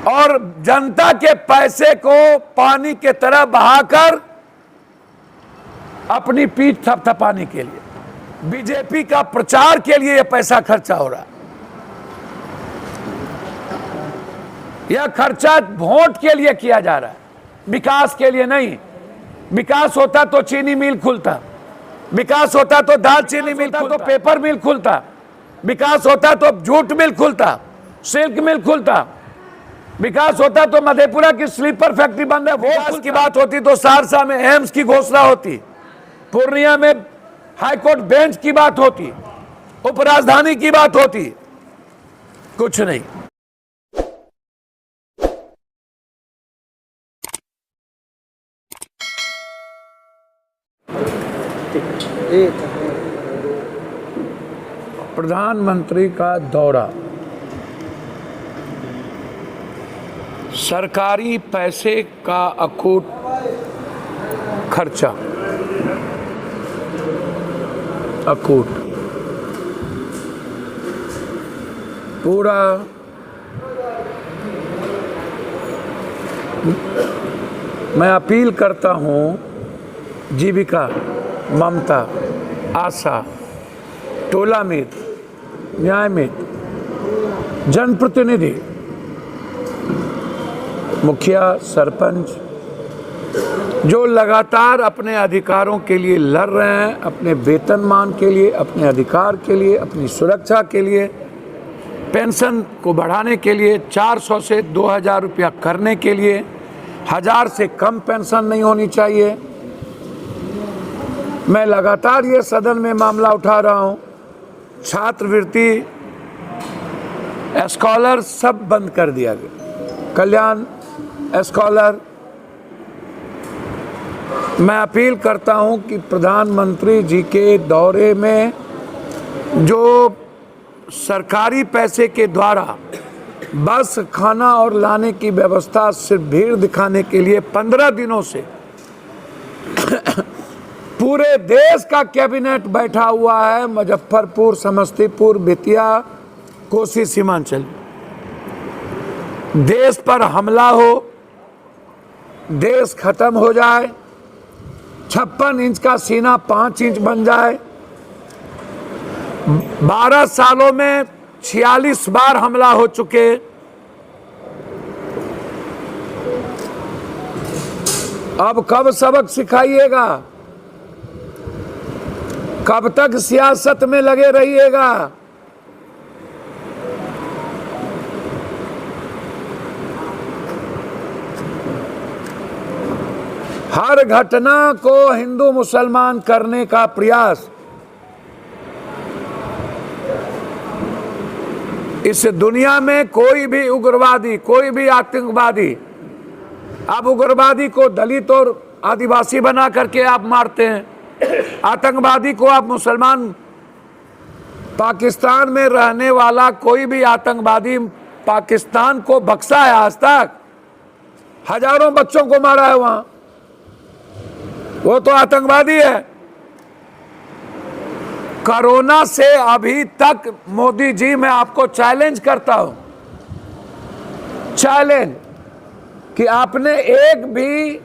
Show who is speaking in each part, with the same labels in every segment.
Speaker 1: और जनता के पैसे को पानी के तरह बहाकर अपनी पीठ थपथपाने के लिए, बीजेपी का प्रचार के लिए यह पैसा खर्चा हो रहा है। यह खर्चा वोट के लिए किया जा रहा है, विकास के लिए नहीं। विकास होता तो चीनी मिल खुलता, विकास होता तो दाल चीनी मिल खुलता, तो पेपर मिल खुलता, विकास होता तो जूट मिल खुलता, सिल्क मिल खुलता, विकास होता तो मधेपुरा की स्लीपर फैक्ट्री बंद है। विकास की बात होती तो सहरसा में एम्स की घोषणा होती, पूर्णिया में हाईकोर्ट बेंच की बात होती, उपराजधानी की बात होती, कुछ नहीं। प्रधानमंत्री का दौरा, सरकारी पैसे का अकूट खर्चा, अकूट पूरा मैं अपील करता हूं, जीविका, ममता, आशा, टोला मित्र, न्याय मित्र, जनप्रतिनिधि, मुखिया, सरपंच जो लगातार अपने अधिकारों के लिए लड़ रहे हैं, अपने वेतनमान के लिए, अपने अधिकार के लिए, अपनी सुरक्षा के लिए, पेंशन को बढ़ाने के लिए, 400 से 2000 रुपया करने के लिए, 1000 से कम पेंशन नहीं होनी चाहिए। मैं लगातार ये सदन में मामला उठा रहा हूँ। छात्रवृत्ति, स्कॉलर सब बंद कर दिया गया, कल्याण स्कॉलर। मैं अपील करता हूं कि प्रधानमंत्री जी के दौरे में जो सरकारी पैसे के द्वारा बस, खाना और लाने की व्यवस्था सिर्फ भीड़ दिखाने के लिए 15 दिनों से पूरे देश का कैबिनेट बैठा हुआ है, मुजफ्फरपुर, समस्तीपुर, बेतिया, कोसी, सीमांचल, देश पर हमला हो, देश खत्म हो जाए, 56 इंच का सीना 5 इंच बन जाए। 12 सालों में 46 बार हमला हो चुके। अब कब सबक सिखाइएगा? कब तक सियासत में लगे रहिएगा? हर घटना को हिंदू मुसलमान करने का प्रयास इस दुनिया में कोई भी उग्रवादी, कोई भी आतंकवादी, अब उग्रवादी को दलित और आदिवासी बना करके आप मारते हैं, आतंकवादी को आप मुसलमान। पाकिस्तान में रहने वाला कोई भी आतंकवादी पाकिस्तान को बख्शा है आज तक? हजारों बच्चों को मारा है वहां, वो तो आतंकवादी है। कोरोना से अभी तक मोदी जी, मैं आपको चैलेंज करता हूं, चैलेंज, कि आपने एक भी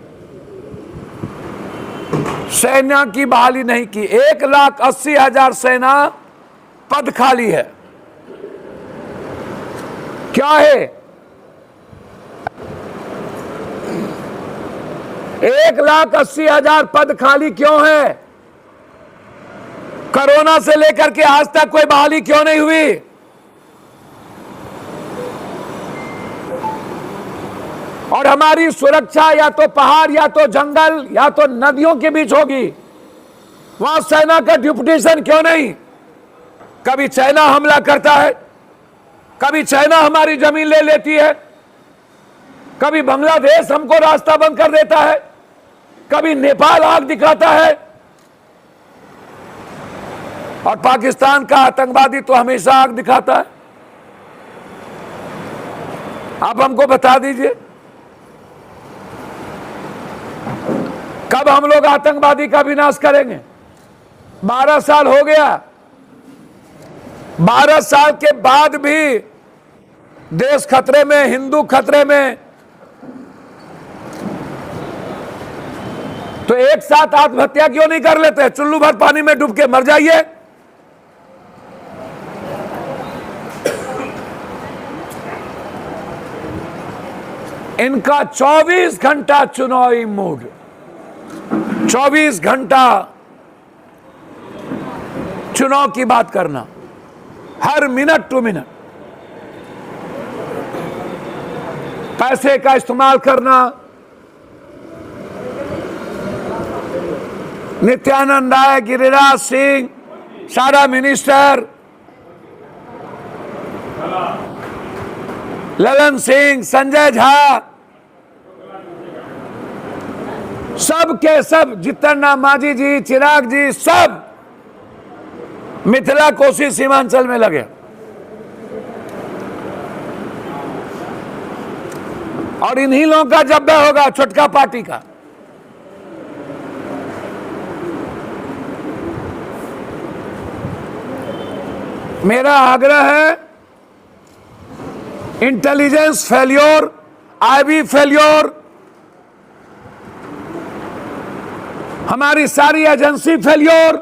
Speaker 1: सेना की बहाली नहीं की। 1,80,000 सेना पद खाली है। क्या है? 1,80,000 पद खाली क्यों है? कोरोना से लेकर के आज तक कोई बहाली क्यों नहीं हुई? और हमारी सुरक्षा या तो पहाड़, या तो जंगल, या तो नदियों के बीच होगी, वहां सेना का डिप्यूटेशन क्यों नहीं? कभी चाइना हमला करता है, कभी चाइना हमारी जमीन ले लेती है, कभी बांग्लादेश हमको रास्ता बंद कर देता है, कभी नेपाल आग दिखाता है, और पाकिस्तान का आतंकवादी तो हमेशा आग दिखाता है। आप हमको बता दीजिए, कब हम लोग आतंकवादी का विनाश करेंगे? 12 साल हो गया, 12 साल के बाद भी देश खतरे में, हिंदू खतरे में, तो एक साथ आत्महत्या क्यों नहीं कर लेते? चुल्लू भर पानी में डूब के मर जाइए। इनका 24 घंटा चुनावी मूड, 24 घंटा चुनाव की बात करना, हर मिनट टू मिनट पैसे का इस्तेमाल करना। नित्यानंद राय, गिरिराज सिंह, सारा मिनिस्टर, ललन सिंह, संजय झा, सब के सब, जितन राम मांझी जी, चिराग जी, सब मिथिला कोसी सीमांचल में लगे। और इन्हीं लोगों का जब्बा होगा, छोटका पार्टी का। मेरा आग्रह है, इंटेलिजेंस फेल्योर, आईबी फेल्योर, हमारी सारी एजेंसी फेल्योर,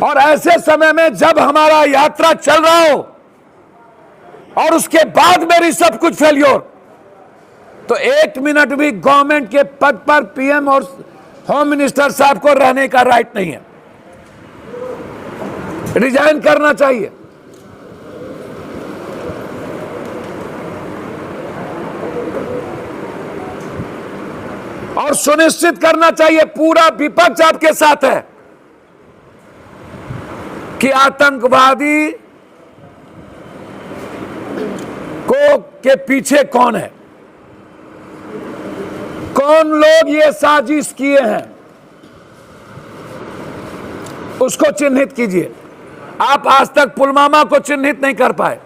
Speaker 1: और ऐसे समय में जब हमारा यात्रा चल रहा हो और उसके बाद मेरी सब कुछ फेल्योर, तो एक मिनट भी गवर्नमेंट के पद पर पीएम और होम मिनिस्टर साहब को रहने का राइट नहीं है। रिजाइन करना चाहिए। और सुनिश्चित करना चाहिए, पूरा विपक्ष आपके साथ है, कि आतंकवादी के पीछे कौन है, कौन लोग ये साजिश किए हैं, उसको चिन्हित कीजिए। आप आज तक पुलवामा को चिन्हित नहीं कर पाए।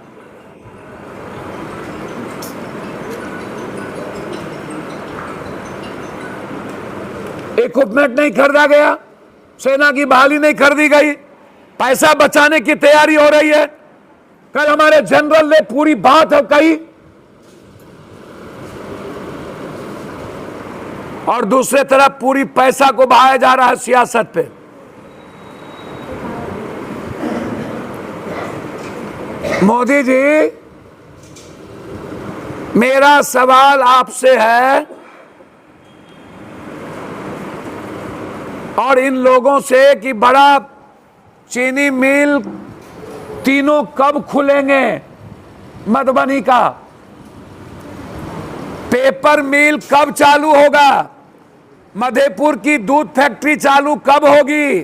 Speaker 1: इक्विपमेंट नहीं खरीदा गया, सेना की बहाली नहीं खरीदी गई, पैसा बचाने की तैयारी हो रही है। कल हमारे जनरल ने पूरी बात कही, और दूसरे तरफ पूरी पैसा को बहाया जा रहा है सियासत पे। मोदी जी, मेरा सवाल आपसे है और इन लोगों से कि बड़ा चीनी मिल तीनों कब खुलेंगे? मधुबनी का पेपर मिल कब चालू होगा? मधेपुर की दूध फैक्ट्री चालू कब होगी?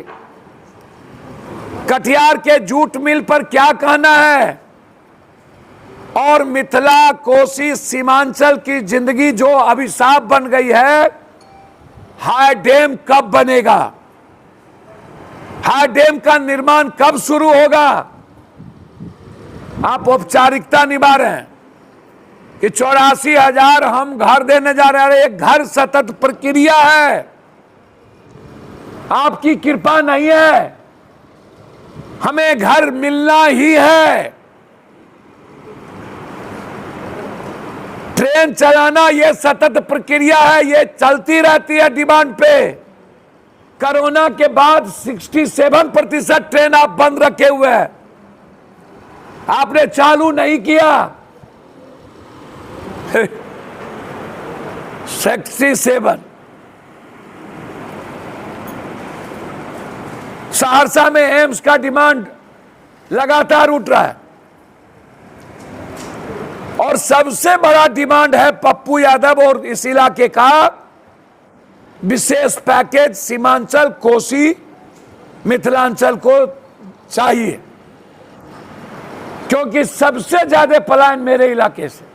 Speaker 1: कटिहार के जूट मिल पर क्या कहना है? और मिथिला कोसी सीमांचल की जिंदगी जो अभिशाप बन गई है, हाई डैम कब बनेगा? हाई डैम का निर्माण कब शुरू होगा? आप औपचारिकता निभा रहे हैं कि 84,000 हम घर देने जा रहे हैं। एक घर सतत प्रक्रिया है, आपकी कृपा नहीं है, हमें घर मिलना ही है। ट्रेन चलाना यह सतत प्रक्रिया है, यह चलती रहती है डिमांड पे। कोरोना के बाद 67% ट्रेन आप बंद रखे हुए हैं, आपने चालू नहीं किया। 67 सहरसा में एम्स का डिमांड लगातार उठ रहा है, और सबसे बड़ा डिमांड है पप्पू यादव और इस इलाके का विशेष पैकेज सीमांचल कोसी मिथिलांचल को चाहिए, क्योंकि सबसे ज्यादा पलायन मेरे इलाके से,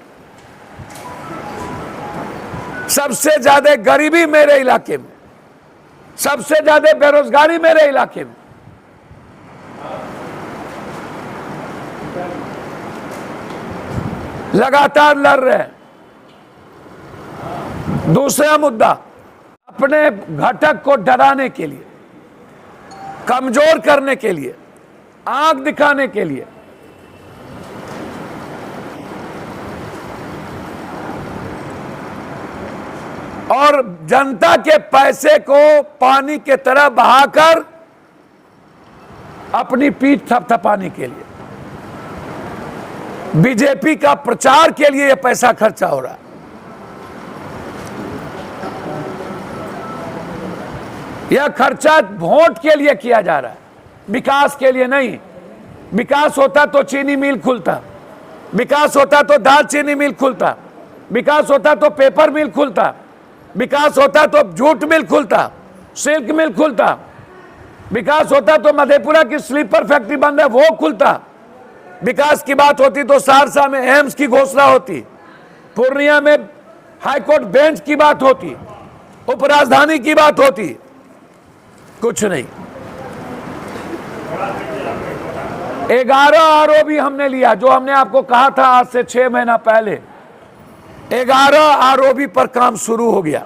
Speaker 1: सबसे ज्यादा गरीबी मेरे इलाके में, सबसे ज्यादा बेरोजगारी मेरे इलाके में। लगातार लड़ रहे हैं। दूसरा मुद्दा, अपने घटक को डराने के लिए, कमजोर करने के लिए, आंख दिखाने के लिए और जनता के पैसे को पानी के तरह बहाकर अपनी पीठ थपथपाने के लिए, बीजेपी का प्रचार के लिए यह पैसा खर्चा हो रहा है। यह खर्चा वोट के लिए किया जा रहा है, विकास के लिए नहीं। विकास होता तो चीनी मिल खुलता, विकास होता तो दाल चीनी मिल खुलता, विकास होता तो पेपर मिल खुलता, विकास होता तो जूट मिल खुलता, सिल्क मिल खुलता, विकास होता तो मधेपुरा की स्लीपर फैक्ट्री बंद है वो खुलता, विकास की बात होती तो सहरसा में एम्स की घोषणा होती, पूर्णिया में हाईकोर्ट बेंच की बात होती, उपराजधानी की बात होती। कुछ नहीं। 11 आरोपी हमने लिया, जो हमने आपको कहा था आज से 6 महीना पहले। 11 आरोपी पर काम शुरू हो गया।